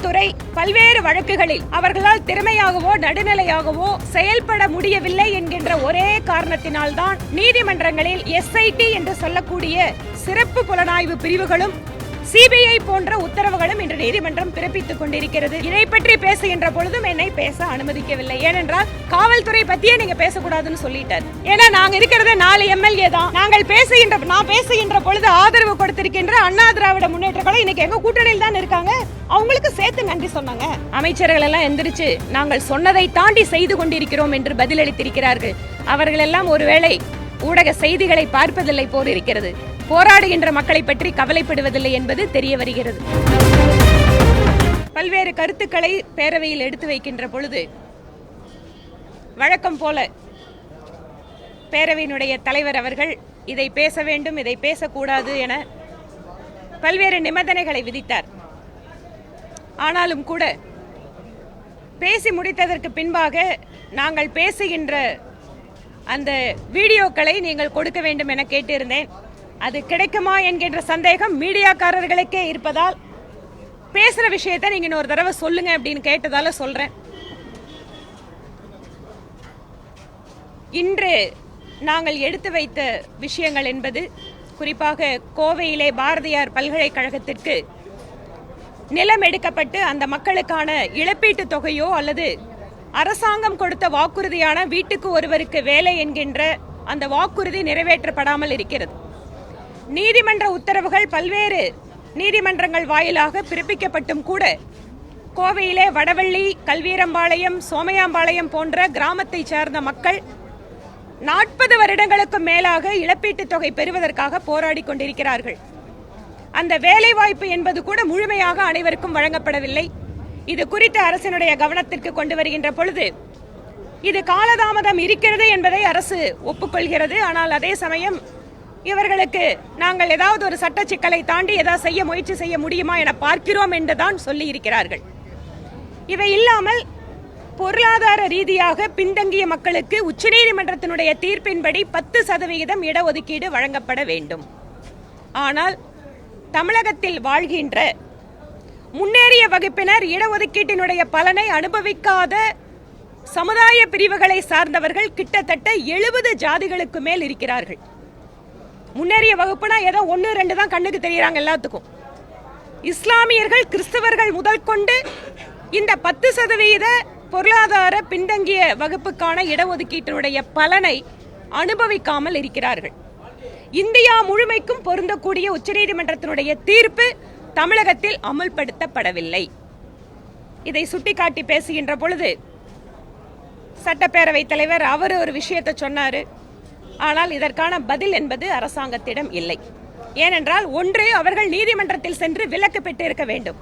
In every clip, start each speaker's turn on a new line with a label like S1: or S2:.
S1: காவல்துறை பல்வேறு வழக்குகளில் அவர்களால் திறமையாகவோ நடுநிலையாகவோ செயல்பட முடியவில்லை என்கின்ற ஒரே காரணத்தினால்தான் நீதிமன்றங்களில் SIT என்று சொல்லக்கூடிய சிறப்பு புலனாய்வு பிரிவுகளும் CBI போன்ற உத்தரவுகளும் இன்று நீதிமன்றம் பிறப்பித்துக் கொண்டிருக்கிறது. இதை பற்றி பேசுகின்ற பொழுதும் என்னை பேச அனுமதிக்கவில்லை. ஏனென்றால் காவல்துறை பத்தியே நீங்க பேசக்கூடாதுன்னு சொல்லிட்டார். ஏன்னா நாங்க இருக்கிறது 4 MLA தான். நான் பேசுகின்ற பொழுது ஆதரவு கொடுத்திருக்கின்ற அண்ணா திராவிட முன்னேற்ற கழகம் இன்னைக்கு எங்க கூட்டணியில் தான் இருக்காங்க. அவங்களுக்கு சேர்த்து நன்றி சொன்னாங்க. அமைச்சர்கள் எல்லாம் எந்திரிச்சு நாங்கள் சொன்னதை தாண்டி செய்து கொண்டிருக்கிறோம் என்று பதிலளித்திருக்கிறார்கள். அவர்கள் எல்லாம் ஒருவேளை ஊடக செய்திகளை பார்ப்பதில்லை போல் இருக்கிறது. போராடுகின்ற மக்களை பற்றி கவலைப்படுவதில்லை என்பது தெரிய வருகிறது. பல்வேறு கருத்துக்களை பேரவையில் எடுத்து வைக்கின்ற பொழுது வழக்கம் போல பேரவையினுடைய தலைவர் அவர்கள் இதை பேச வேண்டும், இதை பேசக்கூடாது என பல்வேறு நிபந்தனைகளை விதித்தார். ஆனாலும் கூட பேசி முடித்ததற்கு பின்பாக நாங்கள் பேசுகின்ற அந்த வீடியோக்களை நீங்கள் கொடுக்க வேண்டும் என கேட்டிருந்தேன். அது கிடைக்குமா என்கின்ற சந்தேகம் மீடியாக்காரர்களுக்கே இருப்பதால் பேசுற விஷயத்தை நீங்க இன்னொரு தடவை சொல்லுங்க அப்படின்னு கேட்டதால சொல்றேன். இன்று நாங்கள் எடுத்து வைத்த விஷயங்கள் என்பது குறிப்பாக கோவையிலே பாரதியார் பல்கலைக்கழகத்திற்கு நிலம் எடுக்கப்பட்டு அந்த மக்களுக்கான இழப்பீட்டு தொகையோ அல்லது அரசாங்கம் கொடுத்த வாக்குறுதியான வீட்டுக்கு ஒருவருக்கு வேலை என்கின்ற அந்த வாக்குறுதி நிறைவேற்றப்படாமல் இருக்கிறது. நீதிமன்ற உத்தரவுகள் பல்வேறு நீதிமன்றங்கள் வாயிலாக பிறப்பிக்கப்பட்டும் கூட கோவையிலே வடவள்ளி, கல்வீரம்பாளையம், சோமையாம்பாளையம் போன்ற கிராமத்தை சேர்ந்த மக்கள் 40 வருடங்களுக்கு மேலாக இழப்பீட்டுத் தொகை பெறுவதற்காக போராடி கொண்டிருக்கிறார்கள். அந்த வேலை வாய்ப்பு என்பது கூட முழுமையாக அனைவருக்கும் வழங்கப்படவில்லை. இது குறித்து அரசினுடைய கவனத்திற்கு கொண்டு வருகின்ற பொழுது இது காலதாமதம் இருக்கிறது என்பதை அரசு ஒப்புக்கொள்கிறது. ஆனால் அதே சமயம் இவர்களுக்கு நாங்கள் ஏதாவது ஒரு சட்ட சிக்கலை தாண்டி ஏதாவது செய்ய முயற்சி செய்ய முடியுமா என பார்க்கிறோம் என்றுதான் சொல்லி இருக்கிறார்கள். இவை இல்லாமல் பொருளாதார ரீதியாக பின்தங்கிய மக்களுக்கு உச்சநீதிமன்றத்தினுடைய தீர்ப்பின்படி 10% இடஒதுக்கீடு வழங்கப்பட வேண்டும். ஆனால் தமிழகத்தில் வாழ்கின்ற முன்னேறிய வகுப்பினர் இடஒதுக்கீட்டினுடைய பலனை அனுபவிக்காத சமுதாய பிரிவுகளை சார்ந்தவர்கள் கிட்டத்தட்ட 70 ஜாதிகளுக்கு மேல் இருக்கிறார்கள். முன்னேறிய வகுப்புனா ஏதோ 1-2 தான் கண்ணுக்கு தெரியுறாங்க எல்லாத்துக்கும். இஸ்லாமியர்கள், கிறிஸ்தவர்கள் முதல் கொண்டு இந்த 10% பொருளாதார பின்தங்கிய வகுப்புக்கான இடஒதுக்கீட்டினுடைய பலனை அனுபவிக்காமல் இருக்கிறார்கள். இந்தியா முழுமைக்கும் பொருந்தக்கூடிய உச்சநீதிமன்றத்தினுடைய தீர்ப்பு தமிழகத்தில் அமல்படுத்தப்படவில்லை. இதை சுட்டிக்காட்டி பேசுகின்ற பொழுது சட்டப்பேரவைத் தலைவர் அவர் ஒரு விஷயத்தை சொன்னாரு. ஆனால் இதற்கான பதில் என்பது அரசாங்கத்திடம் இல்லை. ஏனென்றால் ஒன்று, அவர்கள் நீதிமன்றத்தில் சென்று விலக்கு பெற்று இருக்க வேண்டும்.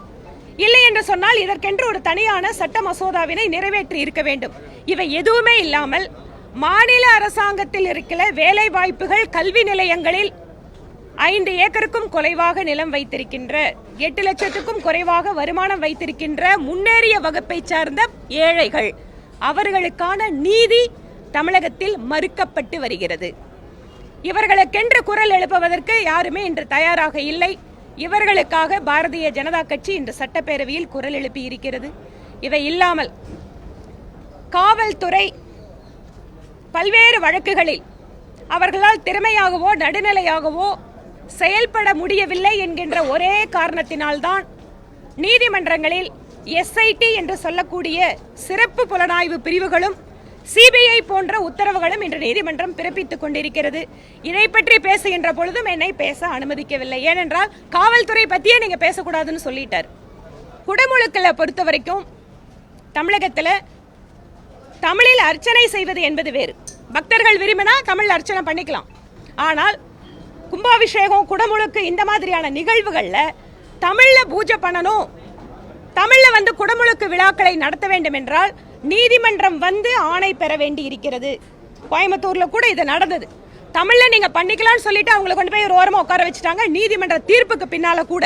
S1: இல்லை என்று சொன்னால் இதற்கென்று ஒரு தனியான சட்ட மசோதாவினை நிறைவேற்றி இருக்க வேண்டும். இவை எதுவுமே இல்லாமல் மாநில அரசாங்கத்தில் இருக்கிற வேலை வாய்ப்புகள், கல்வி நிலையங்களில் 5 ஏக்கருக்கும் குறைவாக நிலம் வைத்திருக்கின்ற, 8 லட்சத்துக்கும் குறைவாக வருமானம் வைத்திருக்கின்ற முன்னேறிய வகுப்பை சார்ந்த ஏழைகள், அவர்களுக்கான நீதி தமிழகத்தில் மறுக்கப்பட்டு வருகிறது. இவர்களுக்கென்று குரல் எழுப்புவதற்கு யாருமே இன்று தயாராக இல்லை. இவர்களுக்காக பாரதிய ஜனதா கட்சி இன்று சட்டப்பேரவையில் குரல் எழுப்பி இருக்கிறது. இவை இல்லாமல் காவல்துறை பல்வேறு வழக்குகளில் அவர்களால் திறமையாகவோ நடுநிலையாகவோ செயல்பட முடியவில்லை என்கின்ற ஒரே காரணத்தினால்தான் நீதிமன்றங்களில் SIT என்று சொல்லக்கூடிய சிறப்பு புலனாய்வு பிரிவுகளும் CBI போன்ற உத்தரவுகளும் இன்று நீதிமன்றம் பிறப்பித்துக் கொண்டிருக்கிறது. இதை பற்றி பேசுகின்ற பொழுதும் என்னை பேச அனுமதிக்கவில்லை. ஏனென்றால் காவல்துறை பத்தியே நீங்க பேசக்கூடாதுன்னு சொல்லிட்டார். குடமுழுக்களை பொறுத்த வரைக்கும் தமிழகத்தில் தமிழில் அர்ச்சனை செய்வது என்பது வேறு. பக்தர்கள் விரும்பினா தமிழ் அர்ச்சனை பண்ணிக்கலாம். ஆனால் கும்பாபிஷேகம், குடமுழுக்கு இந்த மாதிரியான நிகழ்வுகள்ல தமிழ்ல பூஜை பண்ணணும், தமிழ்ல குடமுழுக்கு விழாக்களை நடத்த வேண்டும் என்றால் நீதிமன்றம் ஆணை பெற வேண்டி இருக்கிறது. கோயம்புத்தூர்ல கூட இது நடந்தது. தமிழ்ல நீங்க பண்ணிக்கலாம்னு சொல்லிட்டு அவங்களை கொண்டு போய் ஒரு ஓரமா உட்கார வச்சுட்டாங்க நீதிமன்ற தீர்ப்புக்கு பின்னால கூட.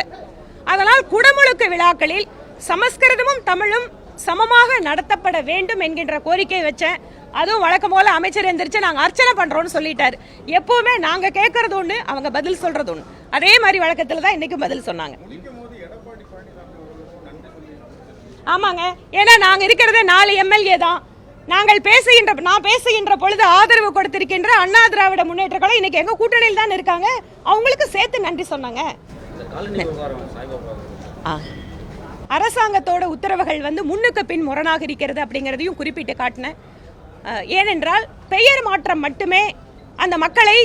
S1: அதனால் குடமுழுக்கு விழாக்களில் சமஸ்கிருதமும் தமிழும் சமமாக நடத்தப்பட வேண்டும் என்கின்ற கோரிக்கை வச்சேன். அதுவும் வழக்கம் போல அமைச்சர் எந்திரிச்சு நாங்க அர்ச்சனை பண்றோம்னு சொல்லிட்டாரு. எப்பவுமே நாங்க கேட்கறது ஒண்ணு, அவங்க பதில் சொல்றது ஒண்ணு. அதே மாதிரி வழக்கத்துல தான் இன்னைக்கு பதில் சொன்னாங்க. ஆமாங்க, ஏன்னா நாங்க இருக்கிறதே 4 எம்எல்ஏ தான். நான் பேசுகின்ற பொழுது ஆதரவு கொடுத்திருக்கின்ற அண்ணா திராவிட முன்னேற்ற கழகம் இன்னைக்கு எங்க கூட்டணியில் தான் இருக்காங்க. அவங்களுக்கு சேர்த்து நன்றி சொன்னாங்க. அரசாங்கத்தோட உத்தரவுகள் முன்னுக்கு பின் முரணாக இருக்கிறது அப்படிங்கிறதையும் குறிப்பிட்டு காட்டினேன். ஏனென்றால் பெயர் மாற்றம் மட்டுமே அந்த மக்களை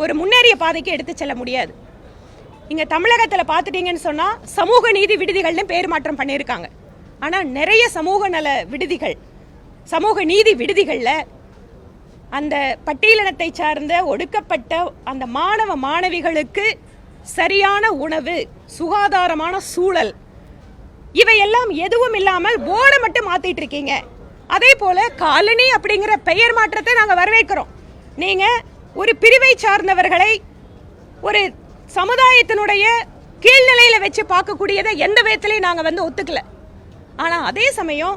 S1: ஒரு முன்னேறிய பாதைக்கு எடுத்து செல்ல முடியாது. இங்க தமிழகத்தில் பார்த்துட்டீங்கன்னு சொன்னா சமூக நீதி விடுதிகள்னு பேர் மாற்றம் பண்ணியிருக்காங்க. ஆனா நிறைய சமூக நல விடுதிகள், சமூக நீதி விடுதிகள்ல அந்த பட்டியலினத்தை சார்ந்த ஒடுக்கப்பட்ட அந்த மாணவ மாணவிகளுக்கு சரியான உணவு, சுகாதாரமான சூழல், இவையெல்லாம் எதுவும் இல்லாமல் போர்டை மட்டும் மாத்திட்டு இருக்கீங்க. அதே போல காலனி அப்படிங்கிற பெயர் மாற்றத்தை நாங்க வரவேற்கிறோம். நீங்க ஒரு பிரிவை சார்ந்தவர்களை ஒரு சமுதாயத்தினுடைய கீழ்நிலையில வச்சு பார்க்கக்கூடியதை எந்த விதத்திலையும் நாங்க ஒத்துக்கல. ஆனா அதே சமயம்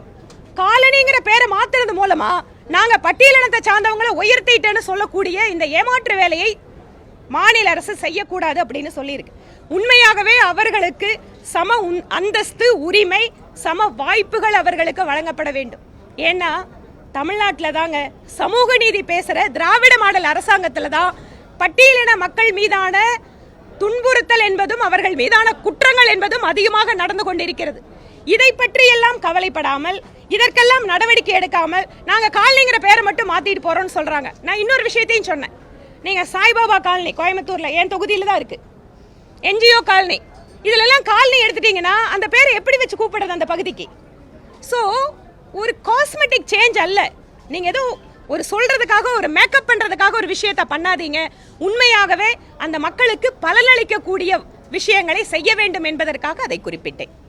S1: காலனிங்கிற பேரை மாத்துறது மூலமா நாங்க பட்டியலினத்தை சார்ந்தவங்களை உயர்த்திட்டேன்னு சொல்லக்கூடிய இந்த ஏமாற்று வேலையை மாநில அரசு செய்யக்கூடாது அப்படின்னு சொல்லியிருக்கு. உண்மையாகவே அவர்களுக்கு சம அந்தஸ்து, உரிமை, சம வாய்ப்புகள் அவர்களுக்கு வழங்கப்பட வேண்டும். ஏன்னா தமிழ்நாட்டில் தாங்க சமூக நீதி பேசுற திராவிட மாடல் அரசாங்கத்தில் தான் பட்டியலின மக்கள் மீதான துன்புறுத்தல் என்பதும் அவர்கள் மீதான குற்றங்கள் என்பதும் அதிகமாக நடந்து கொண்டிருக்கிறது. இதை பற்றி எல்லாம் கவலைப்படாமல், இதற்கெல்லாம் நடவடிக்கை எடுக்காமல் நாங்க காலனிங்கிற பேரை மட்டும் மாத்திட்டு போறோம்னு சொல்றாங்க. நான் இன்னொரு விஷயத்தையும் சொன்னேன். நீங்க சாய்பாபா காலனி கோயம்புத்தூர்ல என் தொகுதியில தான் இருக்கு, என்ஜிஓ காலனி, இதுல எல்லாம் காலனி எடுத்துட்டீங்கன்னா அந்த பேரை எப்படி வச்சு கூப்பிடுறது அந்த பகுதிக்கு? ஸோ ஒரு காஸ்மெட்டிக் சேஞ்ச் அல்ல. நீங்க ஏதோ ஒரு சொல்றதுக்காக, ஒரு மேக்கப் பண்றதுக்காக ஒரு விஷயத்தை பண்ணாதீங்க. உண்மையாகவே அந்த மக்களுக்கு பலனளிக்கக்கூடிய விஷயங்களை செய்ய வேண்டும் என்பதற்காக அதை குறிப்பிட்டேன்.